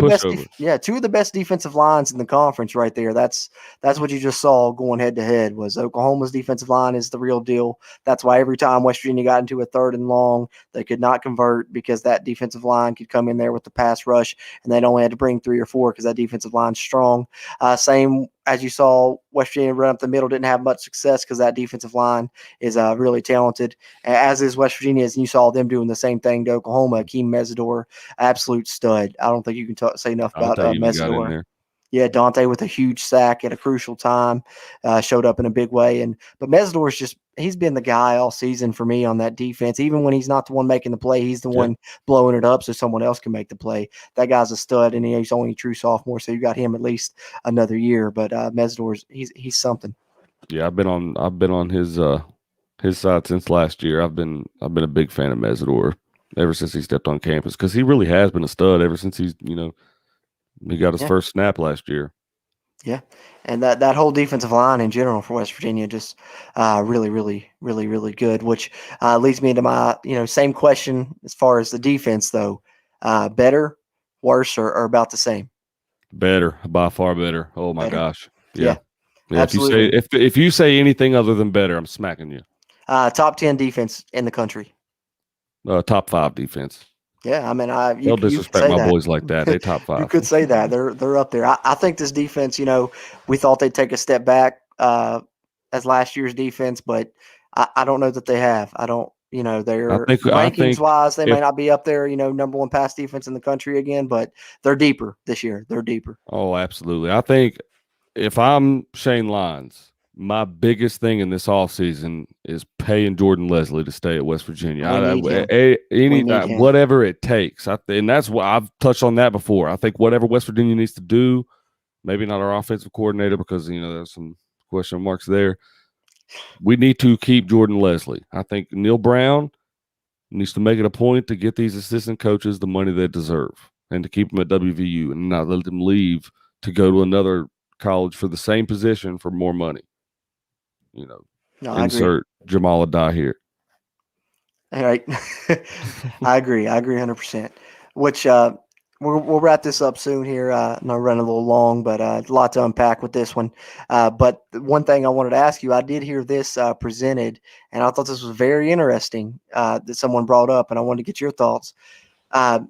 the best defensive lines in the conference right there. That's what you just saw going head to head was Oklahoma's defensive line is the real deal. That's why every time West Virginia got into a 3rd and long, they could not convert because that defensive line could come in there with the pass rush, and they'd only had to bring 3 or 4 because that defensive line's strong. Same as you saw West Virginia run up the middle, didn't have much success because that defensive line is really talented, as is West Virginia's, and you saw them doing the same thing to Oklahoma. Akeem Mesidor, absolute stud. I don't think you can say enough about Mesidor. Yeah, Dante with a huge sack at a crucial time, showed up in a big way. But Mesidor's he's been the guy all season for me on that defense. Even when he's not the one making the play, he's the one blowing it up so someone else can make the play. That guy's a stud, and he's only a true sophomore, so you got him at least another year. But Mesidor's he's something. Yeah, I've been on his side since last year. I've been a big fan of Mesidor ever since he stepped on campus because he really has been a stud ever since he got his first snap last year. Yeah, and that whole defensive line in general for West Virginia just really, really, really, really good. Which leads me into my same question as far as the defense though, better, worse, or about the same? Better, by far better. Oh my Better. gosh. Yeah. Yeah, Yeah. absolutely. If you say anything other than better, I'm smacking you. Top 10 defense in the country. Top 5 defense. Yeah, I mean, Don't you could disrespect say my that. boys like that. They top You 5. could say that they're up there. I think this defense, we thought they'd take a step back as last year's defense, but I don't know that they have. I don't, their I rankings think wise, they may if not be up there, number one pass defense in the country again, but they're deeper this year. They're deeper. oh, absolutely. I think if I'm Shane Lyons, my biggest thing in this offseason is paying Jordan Leslie to stay at West Virginia. We need him. We Any need him. whatever it takes. And that's what I've touched on that before. I think whatever West Virginia needs to do, maybe not our offensive coordinator because there's some question marks there. We need to keep Jordan Leslie. I think Neil Brown needs to make it a point to get these assistant coaches the money they deserve and to keep them at WVU and not let them leave to go to another college for the same position for more money. No, I agree. Insert Jamal Adai here. All right. I agree. I agree 100%. Which we'll wrap this up soon here. Not running a little long, but a lot to unpack with this one. But one thing I wanted to ask you, I did hear this presented, and I thought this was very interesting that someone brought up, and I wanted to get your thoughts. Under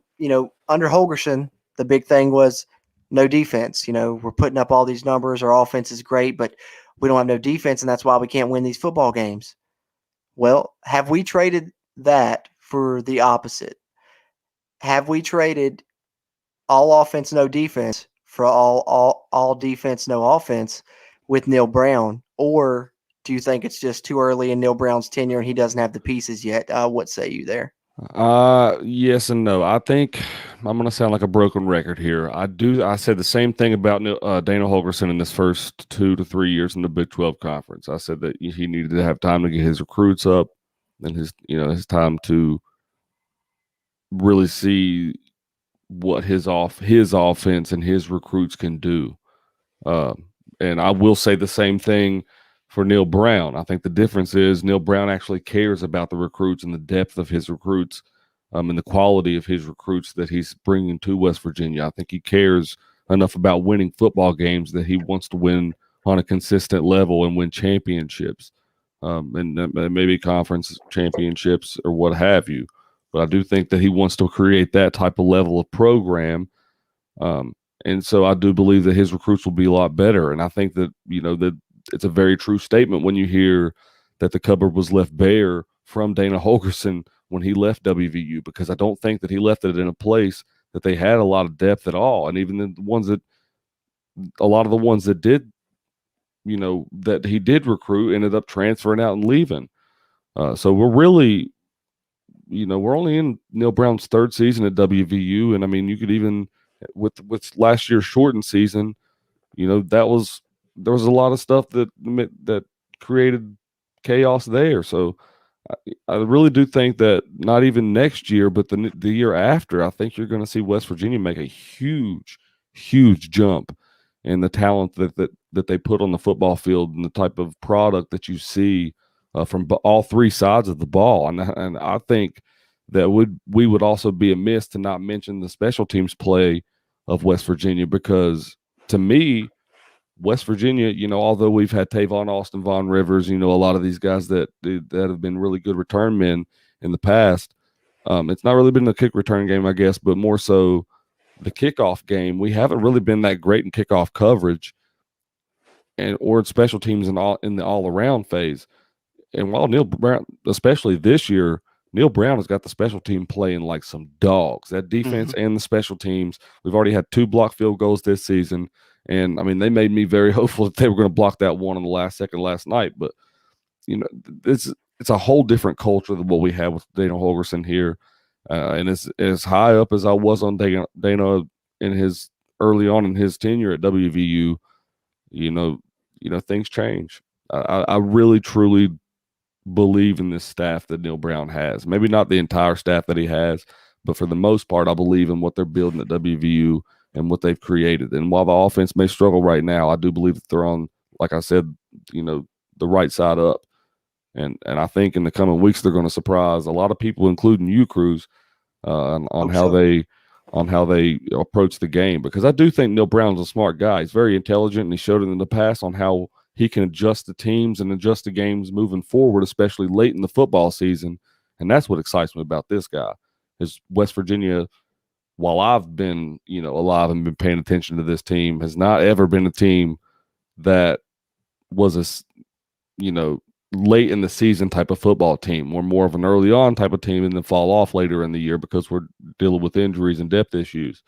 Holgerson, the big thing was no defense. We're putting up all these numbers. Our offense is great, but we don't have no defense, and that's why we can't win these football games. Well, have we traded that for the opposite? Have we traded all offense, no defense for all defense, no offense with Neil Brown? Or do you think it's just too early in Neil Brown's tenure and he doesn't have the pieces yet? What say you there? Yes and no. I think I'm going to sound like a broken record here. I said the same thing about Dana Holgerson in his first 2 to 3 years in the Big 12 conference. I said that he needed to have time to get his recruits up and his time to really see what his offense and his recruits can do. And I will say the same thing for Neil Brown. I think the difference is Neil Brown actually cares about the recruits and the depth of his recruits, and the quality of his recruits that he's bringing to West Virginia. I think he cares enough about winning football games that he wants to win on a consistent level and win championships, and maybe conference championships or what have you. But I do think that he wants to create that type of level of program. And so I do believe that his recruits will be a lot better. And I think that, that it's a very true statement when you hear that the cupboard was left bare from Dana Holgerson when he left WVU, because I don't think that he left it in a place that they had a lot of depth at all. And even a lot of the ones that did, that he did recruit ended up transferring out and leaving. So we're really, we're only in Neil Brown's third season at WVU. And I mean, you could even, with last year's shortened season, there was a lot of stuff that created chaos there. So I really do think that not even next year, but the year after, I think you're going to see West Virginia make a huge, huge jump in the talent that they put on the football field and the type of product that you see from all three sides of the ball. And I think that we would also be amiss to not mention the special teams play of West Virginia, because to me, West Virginia, although we've had Tavon Austin, Von Rivers, a lot of these guys that have been really good return men in the past, it's not really been the kick return game, I guess, but more so the kickoff game. We haven't really been that great in kickoff coverage or in special teams in the all around phase. And while Neil Brown, especially this year, Neil Brown has got the special team playing like some dogs. That defense and the special teams. We've already had 2 blocked field goals this season. And I mean, they made me very hopeful that they were going to block that one on the last second last night. But, it's a whole different culture than what we have with Dana Holgerson here. And as high up as I was on Dana in his early on in his tenure at WVU, things change. I really, truly believe in this staff that Neil Brown has. Maybe not the entire staff that he has, but for the most part, I believe in what they're building at WVU and what they've created. And while the offense may struggle right now, I do believe that they're on, like I said, the right side up. And I think in the coming weeks they're going to surprise a lot of people, including you, Cruz, on how they on how they approach the game, because I do think Neil Brown's a smart guy. He's very intelligent, and he showed it in the past on how he can adjust the teams and adjust the games moving forward, especially late in the football season. And that's what excites me about this guy. Is West Virginia, while I've been, alive and been paying attention to this team, has not ever been a team that was late in the season type of football team. We're more of an early on type of team and then fall off later in the year because we're dealing with injuries and depth issues.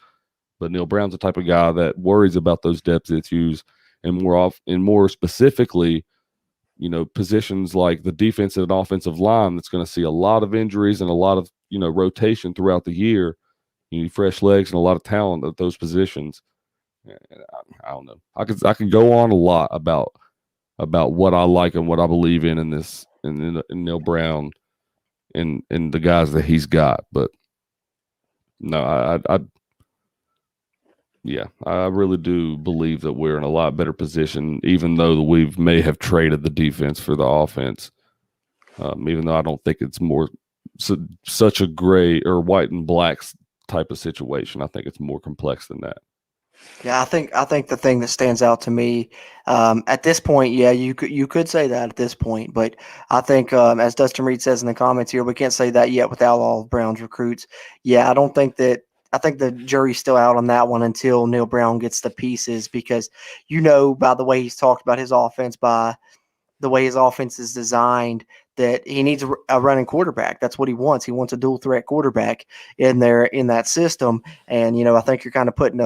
But Neil Brown's the type of guy that worries about those depth issues, and more specifically, positions like the defensive and offensive line that's going to see a lot of injuries and a lot of, rotation throughout the year. You need fresh legs and a lot of talent at those positions. I don't know. I could go on a lot about what I like and what I believe in this in Neil Brown and the guys that he's got. But no, I really do believe that we're in a lot better position, even though we may have traded the defense for the offense. Even though I don't think it's such a gray or white and black type of situation. I think it's more complex than that. Yeah, I think the thing that stands out to me at this point, yeah, you could say that at this point, but I think as Dustin Reed says in the comments here, we can't say that yet without all of Brown's recruits. Yeah, I think the jury's still out on that one until Neil Brown gets the pieces, because by the way he's talked about his offense, by the way his offense is designed, that he needs a running quarterback. That's what he wants. He wants a dual threat quarterback in that system, and I think you're kind of putting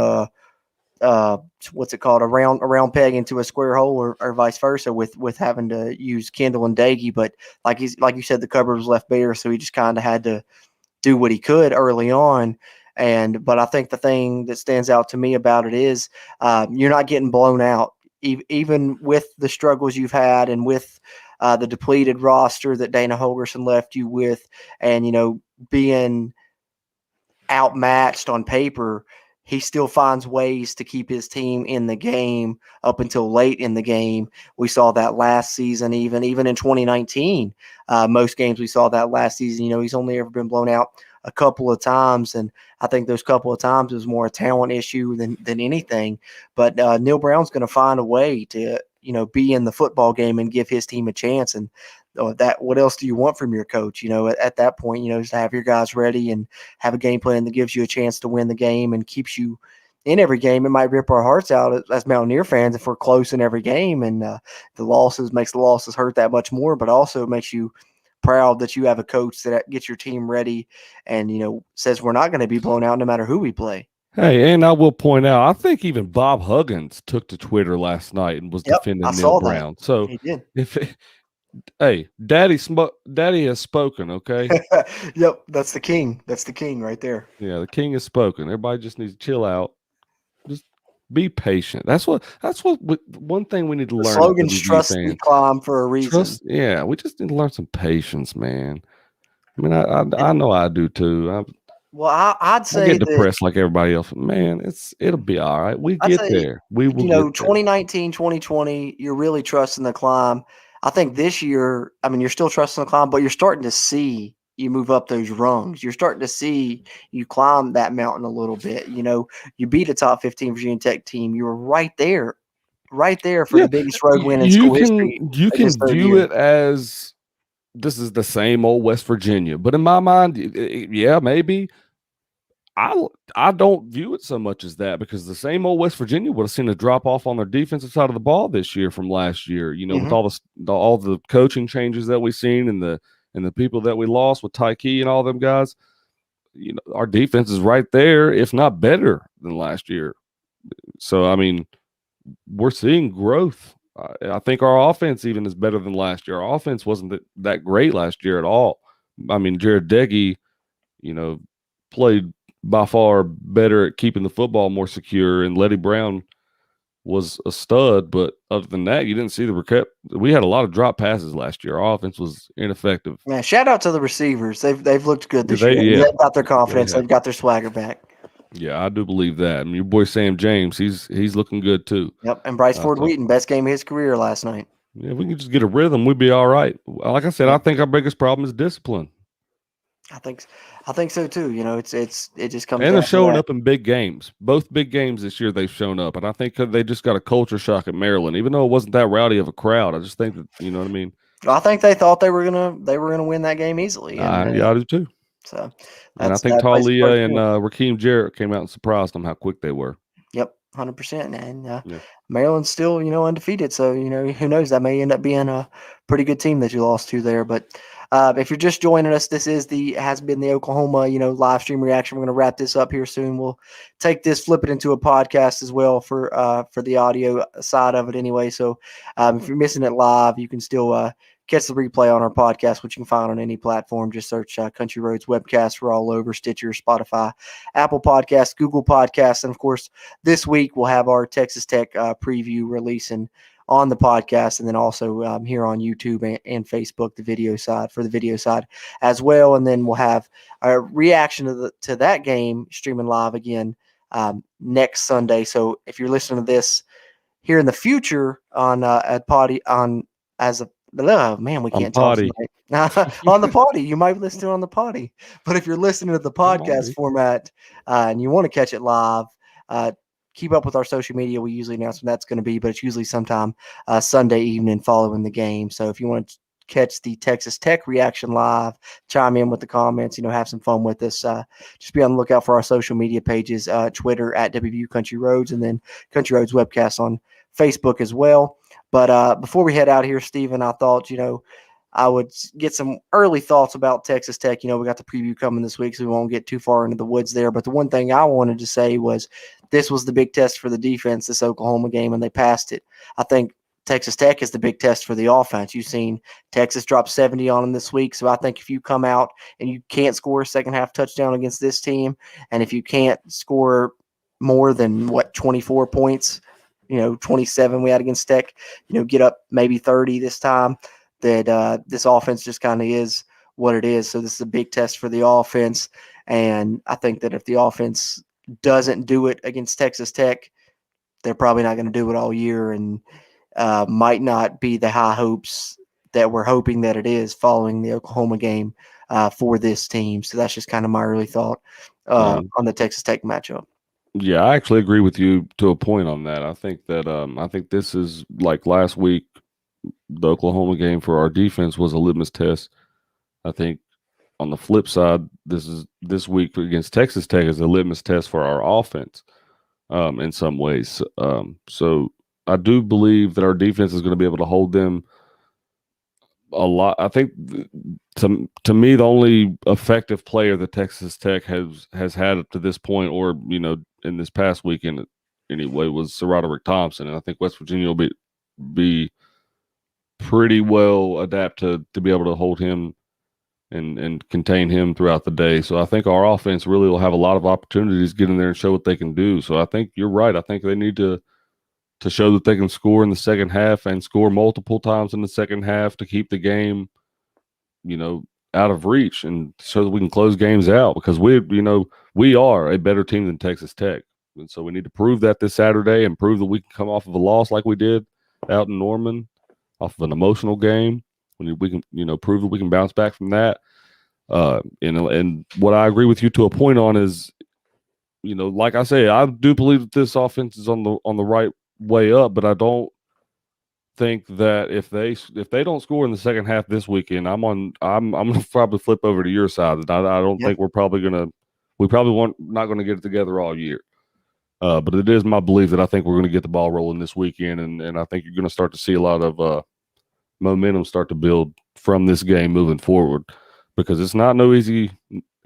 what's it called, a round peg into a square hole, or vice versa with having to use Kendall and Daggy. But like you said, the cupboard was left bare, so he just kind of had to do what he could early on. But I think the thing that stands out to me about it is you're not getting blown out, even with the struggles you've had and with the depleted roster that Dana Holgerson left you with, and being outmatched on paper. He still finds ways to keep his team in the game up until late in the game. We saw that last season, even in 2019. Most games we saw that last season. He's only ever been blown out a couple of times, and I think those couple of times was more a talent issue than anything. But Neil Brown's going to find a way to be in the football game and give his team a chance. And what else do you want from your coach? At that point, just to have your guys ready and have a game plan that gives you a chance to win the game and keeps you in every game. It might rip our hearts out as Mountaineer fans if we're close in every game, and the makes the losses hurt that much more, but also makes you proud that you have a coach that gets your team ready and says we're not going to be blown out no matter who we play. Hey, and I will point out, I think even Bob Huggins took to Twitter last night and was defending Neil Brown. So he did. Hey, Daddy has spoken, okay? Yep, that's the king. That's the king right there. Yeah, the king has spoken. Everybody just needs to chill out. Just be patient. That's what one thing we need to learn. The slogan's trust me, climb for a reason. We just need to learn some patience, man. I mean, I know I do too. I'd say I get depressed like everybody else. Man, it'll be all right. We get there. We will. 2019, 2020, you're really trusting the climb. I think this year, you're still trusting the climb, but you're starting to see you move up those rungs. You're starting to see you climb that mountain a little bit. You beat a top 15 Virginia Tech team. You were right there for the biggest road win in school history. You can view it as this is the same old West Virginia, but in my mind, yeah, maybe. I don't view it so much as that, because the same old West Virginia would have seen a drop off on their defensive side of the ball this year from last year. With all the coaching changes that we've seen and the people that we lost with Tyke and all them guys. Our defense is right there, if not better than last year. So we're seeing growth. I think our offense even is better than last year. Our offense wasn't that great last year at all. Jared Deggy, played by far better at keeping the football more secure, and Letty Brown was a stud. But other than that, you didn't see we had a lot of drop passes last year. Our offense was ineffective. Man, shout out to the receivers. They've looked good this year. Yeah. They've got their confidence. They've got their swagger back. Yeah, I do believe that. Your boy Sam James, he's looking good too. Yep, and Bryce Ford Wheaton, best game of his career last night. Yeah, if we can just get a rhythm, we'd be all right. Like I said, I think our biggest problem is discipline. I think so too. It just comes And they're down to showing that. up in big games. Both big games this year they've shown up. And I think they just got a culture shock at Maryland. Even though it wasn't that rowdy of a crowd, I just think that, you know what I mean? I think they thought they were gonna win that game easily, and Yeah, I do too. so And I think that plays a part Talia and too. Rakeem Jarrett came out and surprised them how quick they were. Yep, 100%. And Yeah. Maryland's still, undefeated. So, who knows? That may end up being a pretty good team that you lost to there. But if you're just joining us, this has been the Oklahoma, live stream reaction. We're going to wrap this up here soon. We'll take this, flip it into a podcast as well for the audio side of it anyway. So if you're missing it live, you can still catch the replay on our podcast, which you can find on any platform. Just search Country Roads Webcast. We're all over Stitcher, Spotify, Apple Podcasts, Google Podcasts, and of course, this week we'll have our Texas Tech preview releasing on the podcast, and then also here on YouTube and Facebook, the video side as well. And then we'll have a reaction to that game streaming live again next Sunday. So if you're listening to this here in the future on at Potty on as a oh man, we I'm can't talk potty. tonight. On the potty, you might listen to it on the potty. But if you're listening to the I might podcast be. format and you want to catch it live, keep up with our social media. We usually announce when that's going to be, but it's usually sometime Sunday evening following the game. So if you want to catch the Texas Tech reaction live, chime in with the comments, have some fun with us. Just be on the lookout for our social media pages, Twitter at WVU Country Roads, and then Country Roads Webcast on Facebook as well. But before we head out here, Stephen, I thought, I would get some early thoughts about Texas Tech. We got the preview coming this week, so we won't get too far into the woods there. But the one thing I wanted to say was this was the big test for the defense, this Oklahoma game, and they passed it. I think Texas Tech is the big test for the offense. You've seen Texas drop 70 on them this week. So I think if you come out and you can't score a second half touchdown against this team, and if you can't score more than 24 points, 27 we had against Tech, get up maybe 30 this time, that this offense just kind of is what it is. So this is a big test for the offense. And I think that if the offense doesn't do it against Texas Tech, they're probably not going to do it all year, and might not be the high hopes that we're hoping that it is following the Oklahoma game for this team. So that's just kind of my early thought on the Texas Tech matchup. Yeah, I actually agree with you to a point on that. I think that I think this is like last week, the Oklahoma game for our defense was a litmus test. I think on the flip side, this week against Texas Tech is a litmus test for our offense in some ways. So I do believe that our defense is going to be able to hold them a lot. I think to me, the only effective player that Texas Tech has had up to this point, or in this past weekend anyway, was Sir Roderick Thompson, and I think West Virginia will be pretty well adapted to be able to hold him and contain him throughout the day. So I think our offense really will have a lot of opportunities to get in there and show what they can do. So I think you're right. I think they need to show that they can score in the second half and score multiple times in the second half to keep the game, out of reach, and so that we can close games out, because we are a better team than Texas Tech. And so we need to prove that this Saturday and prove that we can come off of a loss like we did out in Norman, off of an emotional game. We can, prove that we can bounce back from that. And what I agree with you to a point on is, like I say, I do believe that this offense is on the right way up, but I don't think that if they don't score in the second half this weekend, I'm gonna probably flip over to your side. I don't think we probably not gonna get it together all year. But it is my belief that I think we're gonna get the ball rolling this weekend, and I think you're gonna start to see a lot of momentum start to build from this game moving forward, because it's not no easy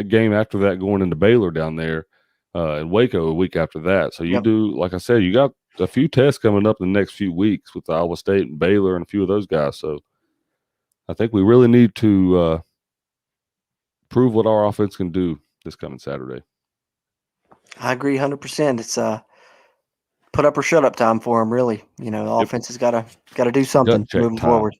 game after that going into Baylor down there in Waco a week after that. So you do, like I said, you got a few tests coming up in the next few weeks with Iowa State and Baylor and a few of those guys. So I think we really need to prove what our offense can do this coming Saturday. I agree 100%. It's put up or shut up time for them, really. The offense has got to do something moving forward.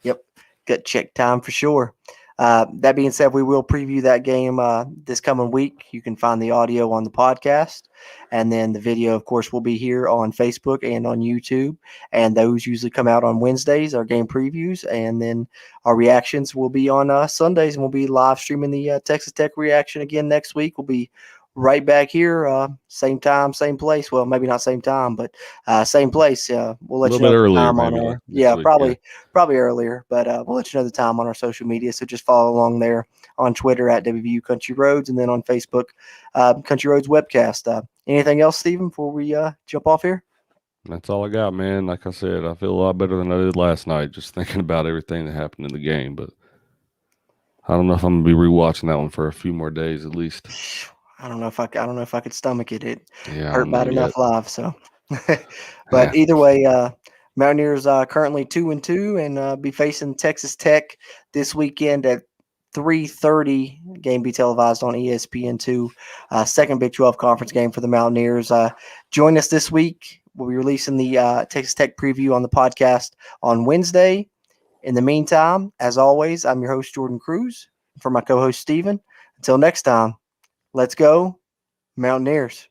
Yep, gut check time for sure. That being said, we will preview that game this coming week. You can find the audio on the podcast, and then the video, of course, will be here on Facebook and on YouTube. And those usually come out on Wednesdays, our game previews, and then our reactions will be on Sundays, and we'll be live streaming the Texas Tech reaction again next week. We'll be right back here, same time, same place. Well, maybe not same time, but same place. We'll let A you little know bit the earlier, time on maybe our this week. probably earlier, but we'll let you know the time on our social media. So just follow along there on Twitter at WVU Country Roads, and then on Facebook, Country Roads Webcast. Anything else, Stephen, before we jump off here? That's all I got, man. Like I said, I feel a lot better than I did last night, just thinking about everything that happened in the game. But I don't know if I'm gonna be rewatching that one for a few more days at least. I don't know if I could stomach it. It Yeah, I hurt don't know bad yet. enough live. So, but either way, Mountaineers currently 2-2 and be facing Texas Tech this weekend at 3:30. Game be televised on ESPN2. Second Big 12 conference game for the Mountaineers. Join us this week. We'll be releasing the Texas Tech preview on the podcast on Wednesday. In the meantime, as always, I'm your host, Jordan Cruz. For my co-host, Steven. Until next time, let's go, Mountaineers.